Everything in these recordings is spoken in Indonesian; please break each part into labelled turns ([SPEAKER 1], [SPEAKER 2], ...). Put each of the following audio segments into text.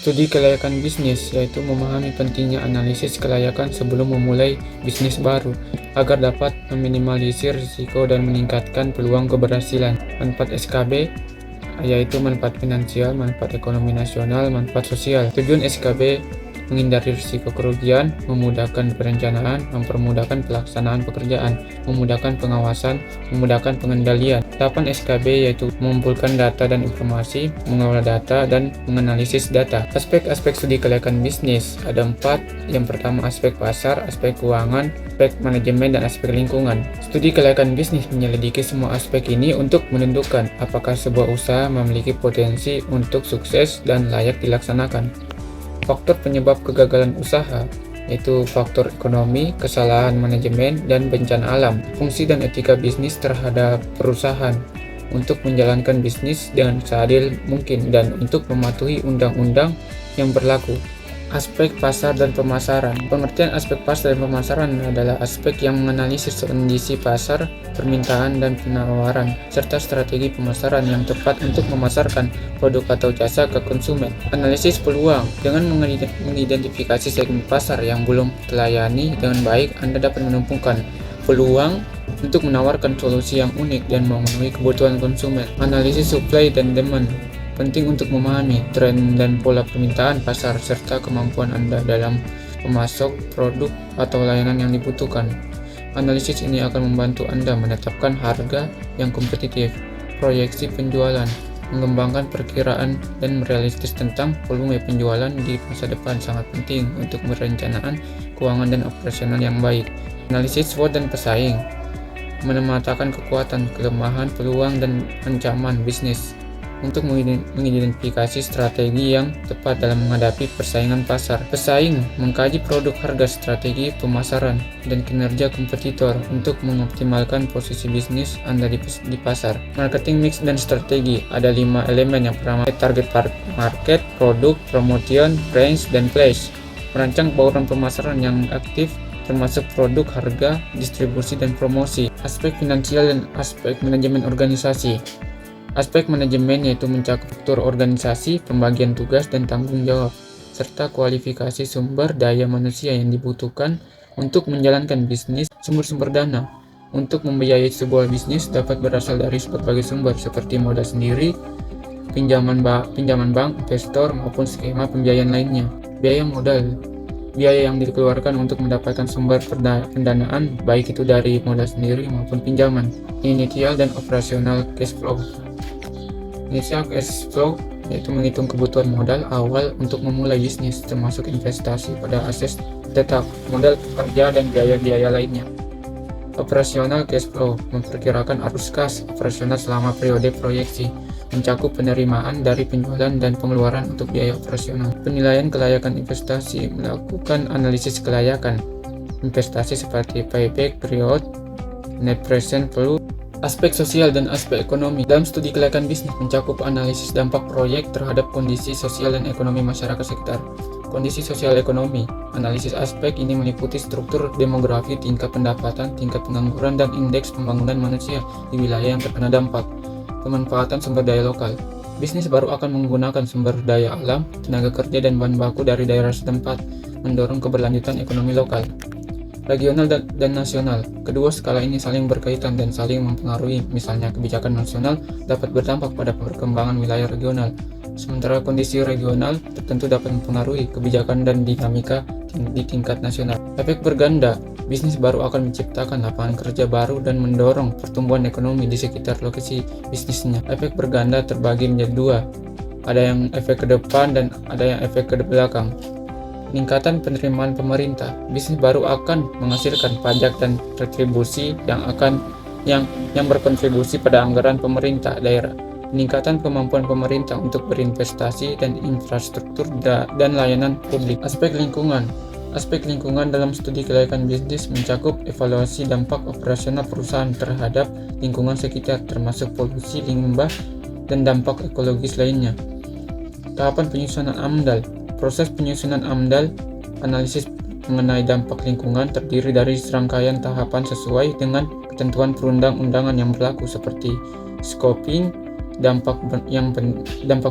[SPEAKER 1] Studi kelayakan bisnis yaitu memahami pentingnya analisis kelayakan sebelum memulai bisnis baru agar dapat meminimalisir risiko dan meningkatkan peluang keberhasilan. Manfaat SKB yaitu manfaat finansial, manfaat ekonomi nasional, manfaat sosial. Tujuan SKB menghindari risiko kerugian, memudahkan perencanaan, mempermudahkan pelaksanaan pekerjaan, memudahkan pengawasan, memudahkan pengendalian. Tahapan SKB yaitu mengumpulkan data dan informasi, mengolah data, dan menganalisis data. Aspek-aspek studi kelayakan bisnis ada 4. Yang pertama aspek pasar, aspek keuangan, aspek manajemen, dan aspek lingkungan. Studi kelayakan bisnis menyelidiki semua aspek ini untuk menentukan apakah sebuah usaha memiliki potensi untuk sukses dan layak dilaksanakan. Faktor penyebab kegagalan usaha yaitu faktor ekonomi, kesalahan manajemen, dan bencana alam. Fungsi dan etika bisnis terhadap perusahaan untuk menjalankan bisnis dengan seadil mungkin dan untuk mematuhi undang-undang yang berlaku. Aspek pasar dan pemasaran. Pengertian aspek pasar dan pemasaran adalah aspek yang menganalisis kondisi pasar, permintaan dan penawaran, serta strategi pemasaran yang tepat untuk memasarkan produk atau jasa ke konsumen. Analisis peluang. Dengan mengidentifikasi segmen pasar yang belum terlayani dengan baik, Anda dapat menemukan peluang untuk menawarkan solusi yang unik dan memenuhi kebutuhan konsumen. Analisis supply dan demand. Penting untuk memahami tren dan pola permintaan pasar serta kemampuan Anda dalam memasok produk atau layanan yang dibutuhkan. Analisis ini akan membantu Anda menetapkan harga yang kompetitif, proyeksi penjualan, mengembangkan perkiraan dan realistis tentang volume penjualan di masa depan. Sangat penting untuk merencanakan keuangan dan operasional yang baik. Analisis SWOT dan pesaing, memetakan kekuatan, kelemahan, peluang, dan ancaman bisnis untuk mengidentifikasi strategi yang tepat dalam menghadapi persaingan pasar. Pesaing mengkaji produk, harga, strategi pemasaran, dan kinerja kompetitor untuk mengoptimalkan posisi bisnis Anda di pasar. Marketing mix dan strategi ada 5 elemen. Yang pertama, target market, produk, promotion, range, dan place. Merancang bauran pemasaran yang aktif termasuk produk, harga, distribusi, dan promosi. Aspek finansial dan aspek manajemen organisasi. Aspek manajemen yaitu mencakup struktur organisasi, pembagian tugas dan tanggung jawab, serta kualifikasi sumber daya manusia yang dibutuhkan untuk menjalankan bisnis. Sumber-sumber dana untuk membiayai sebuah bisnis dapat berasal dari berbagai sumber seperti modal sendiri, pinjaman bank, investor, maupun skema pembiayaan lainnya. Biaya modal, biaya yang dikeluarkan untuk mendapatkan sumber pendanaan, baik itu dari modal sendiri maupun pinjaman. Initial dan operasional cash flow. Initial cash flow yaitu menghitung kebutuhan modal awal untuk memulai bisnis, termasuk investasi pada aset tetap, modal pekerja, dan biaya-biaya lainnya. Operasional cash flow memperkirakan arus kas operasional selama periode proyeksi, mencakup penerimaan dari penjualan dan pengeluaran untuk biaya operasional. Penilaian kelayakan investasi, melakukan analisis kelayakan investasi seperti payback period, net present value. Aspek sosial dan aspek ekonomi. Dalam studi kelayakan bisnis mencakup analisis dampak proyek terhadap kondisi sosial dan ekonomi masyarakat sekitar. Kondisi sosial ekonomi. Analisis aspek ini meliputi struktur demografi, tingkat pendapatan, tingkat pengangguran, dan indeks pembangunan manusia di wilayah yang terkena dampak. Pemanfaatan sumber daya lokal. Bisnis baru akan menggunakan sumber daya alam, tenaga kerja, dan bahan baku dari daerah setempat, mendorong keberlanjutan ekonomi lokal. Regional dan nasional. Kedua skala ini saling berkaitan dan saling mempengaruhi. Misalnya, kebijakan nasional dapat berdampak pada perkembangan wilayah regional, sementara kondisi regional tertentu dapat mempengaruhi kebijakan dan dinamika di tingkat nasional. Efek berganda. Bisnis baru akan menciptakan lapangan kerja baru dan mendorong pertumbuhan ekonomi di sekitar lokasi bisnisnya. Efek berganda terbagi menjadi 2. Ada yang efek ke depan dan ada yang efek ke belakang. Peningkatan penerimaan pemerintah. Bisnis baru akan menghasilkan pajak dan retribusi yang berkontribusi pada anggaran pemerintah daerah. Peningkatan kemampuan pemerintah untuk berinvestasi dan infrastruktur dan layanan publik. Aspek lingkungan. Aspek lingkungan dalam studi kelayakan bisnis mencakup evaluasi dampak operasional perusahaan terhadap lingkungan sekitar, termasuk polusi limbah dan dampak ekologis lainnya. Tahapan penyusunan AMDAL. Proses penyusunan AMDAL, analisis mengenai dampak lingkungan, terdiri dari serangkaian tahapan sesuai dengan ketentuan perundang-undangan yang berlaku seperti scoping, dampak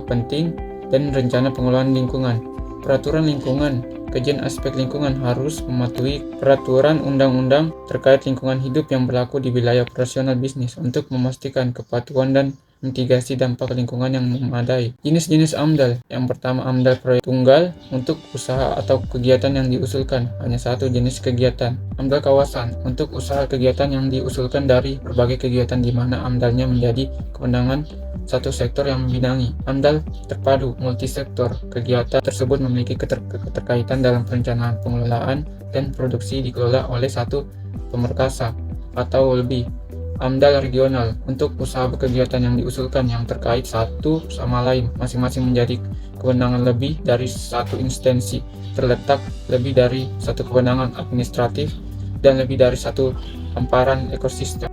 [SPEAKER 1] penting, dan rencana pengelolaan lingkungan. Peraturan lingkungan. Kajian aspek lingkungan harus mematuhi peraturan undang-undang terkait lingkungan hidup yang berlaku di wilayah operasional bisnis untuk memastikan kepatuhan dan mitigasi dampak lingkungan yang memadai. Jenis-jenis AMDAL. Yang pertama, AMDAL proyek tunggal untuk usaha atau kegiatan yang diusulkan. Hanya satu jenis kegiatan. AMDAL kawasan untuk usaha kegiatan yang diusulkan dari berbagai kegiatan di mana AMDAL-nya menjadi kewenangan satu sektor yang membidangi. AMDAL terpadu multisektor. Kegiatan tersebut memiliki keterkaitan dalam perencanaan, pengelolaan, dan produksi dikelola oleh satu pemerkasa atau lebih. AMDAL regional untuk usaha kegiatan yang diusulkan yang terkait satu sama lain, masing-masing menjadi kewenangan lebih dari satu instansi, terletak lebih dari satu kewenangan administratif, dan lebih dari satu hamparan ekosistem.